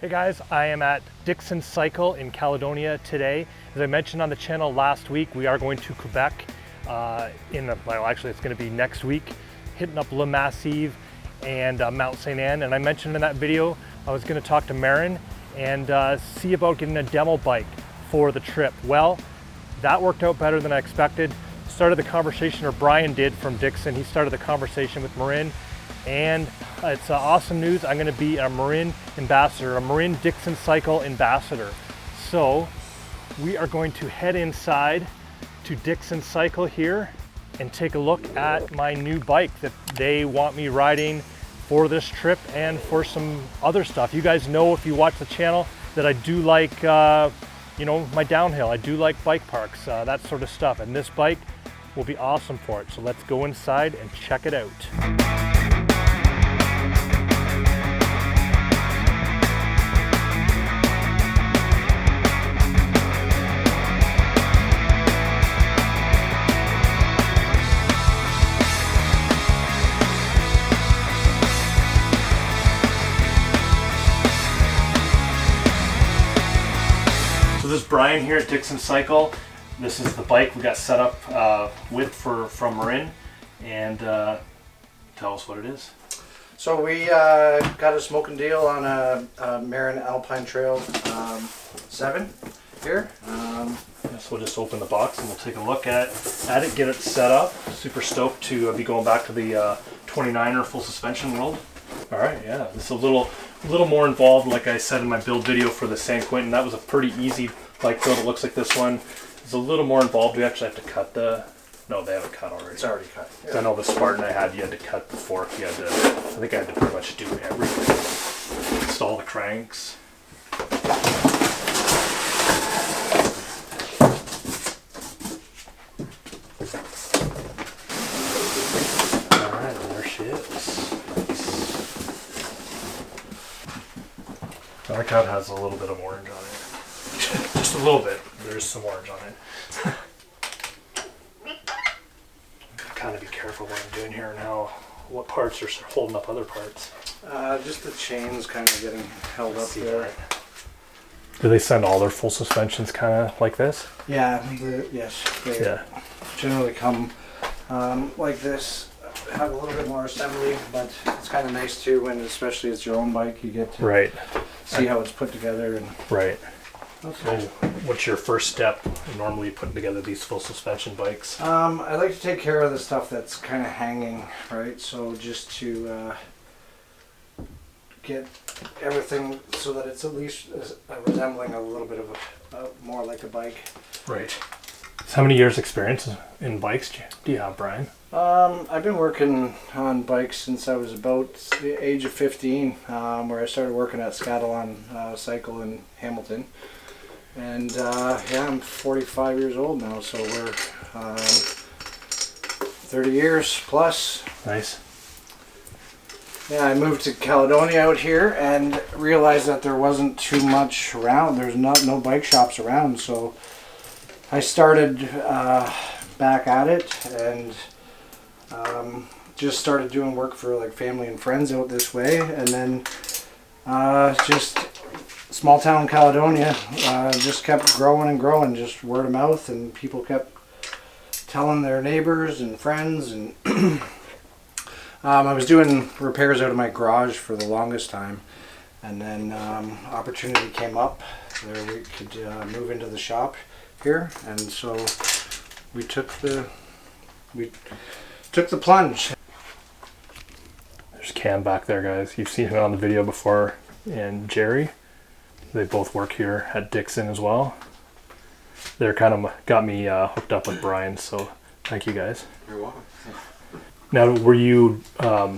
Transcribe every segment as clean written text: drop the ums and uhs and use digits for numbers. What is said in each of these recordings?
Hey guys, I am at Dixon Cycle in Caledonia today. As I mentioned on the channel last week, we are going to Quebec actually it's going to be next week, hitting up Le Massive and Mount St. Anne. And I mentioned in that video, I was going to talk to Marin and see about getting a demo bike for the trip. Well, that worked out better than I expected. Started the conversation, or Brian did from Dixon. He started the conversation with Marin, and it's awesome news. I'm going to be a Marin ambassador, a Marin Dixon Cycle ambassador. So we are going to head inside to Dixon Cycle here and take a look at my new bike that they want me riding for this trip and for some other stuff. You guys know, if you watch the channel, that I do like you know, my downhill. I do like bike parks, that sort of stuff, and this bike will be awesome for it. So let's go inside and check it out. So this is Brian here at Dixon Cycle. This is the bike we got set up from Marin, and tell us what it is. So we got a smoking deal on a Marin Alpine Trail 7 here. So we'll just open the box and we'll take a look at it, get it set up. Super stoked to be going back to the 29er full suspension world. All right, yeah, it's a little more involved, like I said in my build video for the San Quentin. That was a pretty easy bike build. It looks like this one is a little more involved. We actually have to cut no, they haven't cut already. It's already cut. Yeah. I know the Spartan I had, you had to cut the fork. I think I had to pretty much do everything. Install the cranks. Alright, there she is. I like how it has a little bit of orange on it. Just a little bit. There's some orange on it. Kind of be careful what I'm doing here and what parts are holding up other parts. Just the chains kind of getting held up there. Do they send all their full suspensions kind of like this? Yeah, yes. They generally come like this. Have a little bit more assembly, but it's kind of nice too when, especially it's your own bike, you get to see how it's put together. And right. So what's your first step normally putting together these full suspension bikes? I like to take care of the stuff that's kind of hanging, right? So just to get everything so that it's at least resembling a little bit of more like a bike. Right. So how many years experience in bikes do you have, Brian? I've been working on bikes since I was about the age of 15, where I started working at Scattalon Cycle in Hamilton. And yeah, I'm 45 years old now, so we're 30 years plus. Nice. Yeah, I moved to Caledonia out here and realized that there wasn't too much around. There's no bike shops around, so I started back at it and just started doing work for like family and friends out this way, and then just small town Caledonia just kept growing and growing, just word of mouth, and people kept telling their neighbors and friends, and I was doing repairs out of my garage for the longest time, and then opportunity came up where we could move into the shop here, and so we took the plunge. There's Cam back there, guys. You've seen him on the video before, and Jerry. They both work here at Dixon as well. They're kind of got me hooked up with Brian, so thank you guys. You're welcome. Now, were you a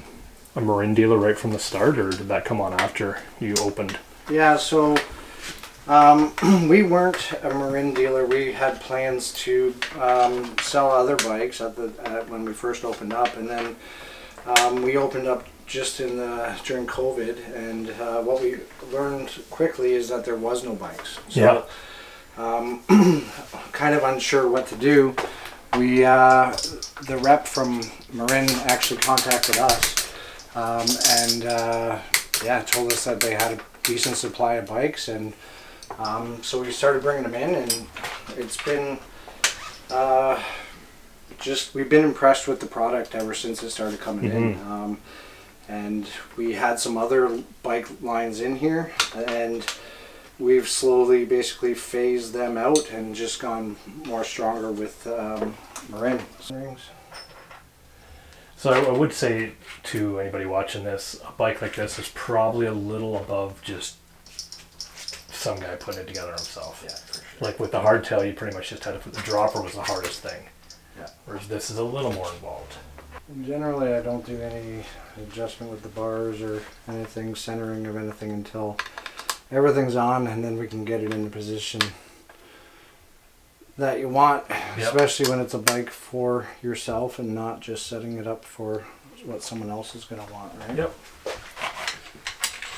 Marin dealer right from the start, or did that come on after you opened? Yeah, so we weren't a Marin dealer. We had plans to sell other bikes when we first opened up, and then we opened up just during COVID, and what we learned quickly is that there was no bikes. So kind of unsure what to do. The rep from Marin actually contacted us and told us that they had decent supply of bikes, and so we started bringing them in, and it's been we've been impressed with the product ever since it started coming in. And we had some other bike lines in here, and we've slowly basically phased them out and just gone more stronger with Marin. So I would say to anybody watching this, a bike like this is probably a little above just some guy putting it together himself. Yeah, for sure. Like with the hardtail, you pretty much just had to put the dropper was the hardest thing. Yeah. Whereas this is a little more involved. Generally, I don't do any adjustment with the bars or anything, centering of anything until everything's on, and then we can get it in the position that you want, especially when it's a bike for yourself and not just setting it up for what someone else is going to want, right? Yep.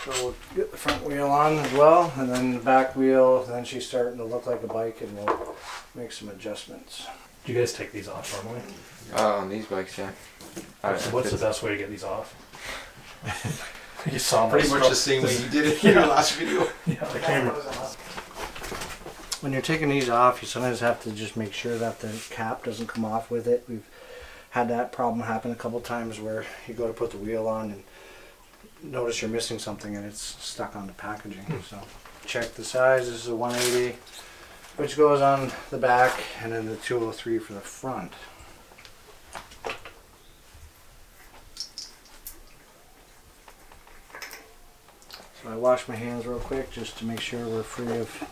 So we'll get the front wheel on as well, and then the back wheel, then she's starting to look like a bike, and we'll make some adjustments. Do you guys take these off normally? On these bikes, yeah. So what's the best way to get these off? You saw pretty much the same way you did it in your last video. Yeah, the camera. When you're taking these off, you sometimes have to just make sure that the cap doesn't come off with it. We've had that problem happen a couple times where you go to put the wheel on and notice you're missing something and it's stuck on the packaging. So check the size. This is a 180, which goes on the back, and then the 203 for the front. So I wash my hands real quick just to make sure we're free of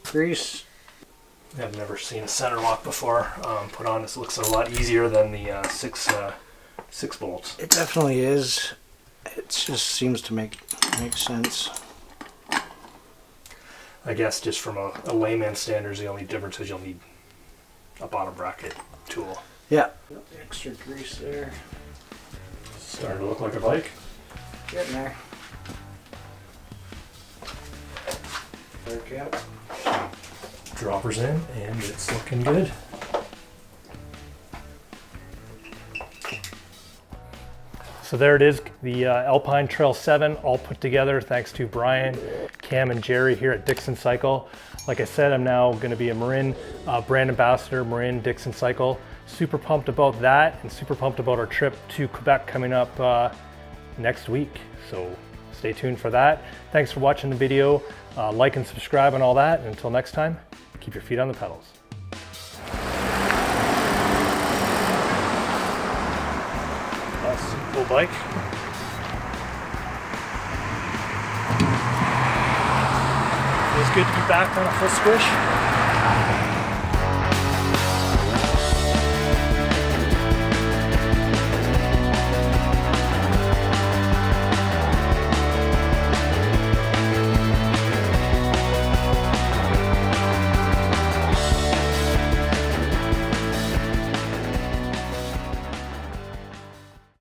grease. I've never seen a center lock before put on. This looks a lot easier than the six bolts. It definitely is. It just seems to make sense. I guess just from a layman standards, the only difference is you'll need a bottom bracket tool. Yeah. Extra grease there. Starting to look like a bike. Getting there. Clear cap. Droppers in, and it's looking good. So there it is, the Alpine Trail 7 all put together thanks to Brian, Cam, and Jerry here at Dixon Cycle. Like I said, I'm now going to be a Marin brand ambassador, Marin Dixon Cycle. Super pumped about that, and super pumped about our trip to Quebec coming up next week. So stay tuned for that. Thanks for watching the video. Like and subscribe and all that. And until next time, keep your feet on the pedals. That's a cool bike. Feels good to be back on a full squish.